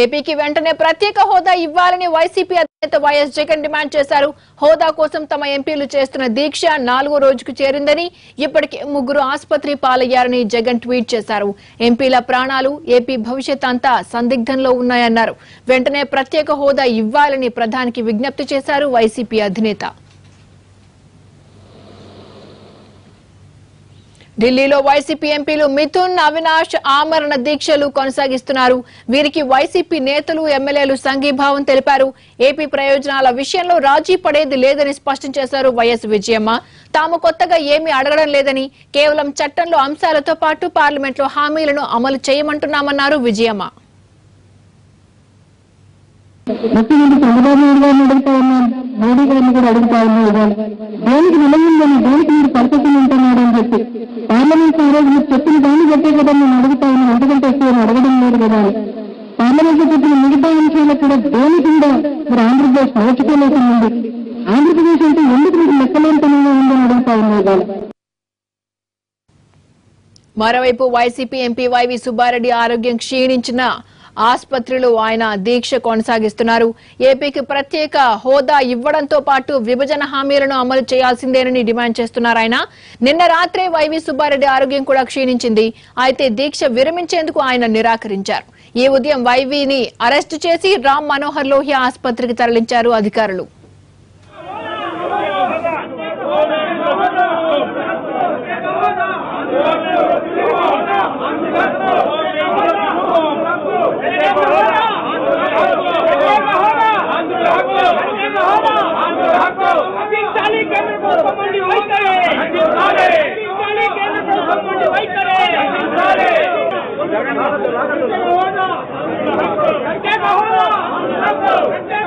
ఏపీకి వెంటనే ప్రత్యేక హోదా ఇవ్వాలని వైసీపీ అధినేత వైఎస్ జగన్ డిమాండ్ చేశారు. హోదా కోసం తమ ఎంపీలు చేస్తున్న దీక్ష 4వ రోజుకు చేరిందని, ఇప్పటికే 3 ఆసుపత్రి పాలయ్యారని జగన్ ట్వీట్ చేశారు. ఎంపీల ప్రాణాలు, ఏపీ భవిష్యత్ అంతా సందిగ్ధంలో ఉన్నాయన్నారు. వెంటనే ప్రత్యేక హోదా ఇవ్వాలని ప్రధానికి విజ్ఞప్తి చేశారు వైసీపీ అధినేత. ఢిల్లీలో వైసీపీ ఎంపీలు మిథున్, అవినాష్ ఆమరణ దీక్షలు కొనసాగిస్తున్నారు. వీరికి వైసీపీ నేతలు, ఎమ్మెల్యేలు సంఘీభావం తెలిపారు. ఏపీ ప్రయోజనాల విషయంలో రాజీ పడేది లేదని స్పష్టం చేశారు వైఎస్ విజయమ్మ. తాము కొత్తగా ఏమీ అడగడం లేదని, కేవలం చట్టంలో అంశాలతో పాటు పార్లమెంట్లో హామీలను అమలు చేయమంటున్నామన్నారు విజయమ్మ. ముఖ్యమంత్రి చంద్రబాబు నాయుడు గారిని అడుగుతా ఉన్నాను, మోడీ గారిని కూడా అడుగుతా ఉన్నాను. ఇవాళ దేనికి నిలయిందని, దేనికి మీరు పరిస్థితులు ఉంటున్నాడు అని చెప్పి పార్లమెంట్ ఆ రోజు మీరు చెప్పిన దాన్ని బట్టే కదా నేను అడుగుతా ఉన్నాను. ఎందుకంటే ఎక్కువ అడగడం లేదు కదా. పార్లమెంట్ లో చెప్పిన మిగతా అంశాలకు కూడా దేనికి కూడా మీరు ఆంధ్రప్రదేశ్ నడుచుకోలేకుండా ఆంధ్రప్రదేశ్ అంటే ఎందుకు మీకు లెక్కలేనితనంగా ఉందని అడుగుతా ఉన్నాను ఇవాళ. మరోవైపు వైసీపీ ఎంపీ వైవి సుబ్బారెడ్డి ఆరోగ్యం క్షీణించిన ఆసుపత్రిలో ఆయన దీక్ష కొనసాగిస్తున్నారు. ఏపీకి ప్రత్యేక హోదా ఇవ్వడంతో పాటు విభజన హామీలను అమలు చేయాల్సిందేనని డిమాండ్ చేస్తున్నారు ఆయన. నిన్న రాత్రే వైవి సుబ్బారెడ్డి ఆరోగ్యం కూడా క్షీణించింది. అయితే దీక్ష విరమించేందుకు ఆయన నిరాకరించారు. ఈ ఉదయం వైవిని అరెస్టు చేసి రామ్ మనోహర్ లోహియా ఆసుపత్రికి తరలించారు అధికారులు. जगन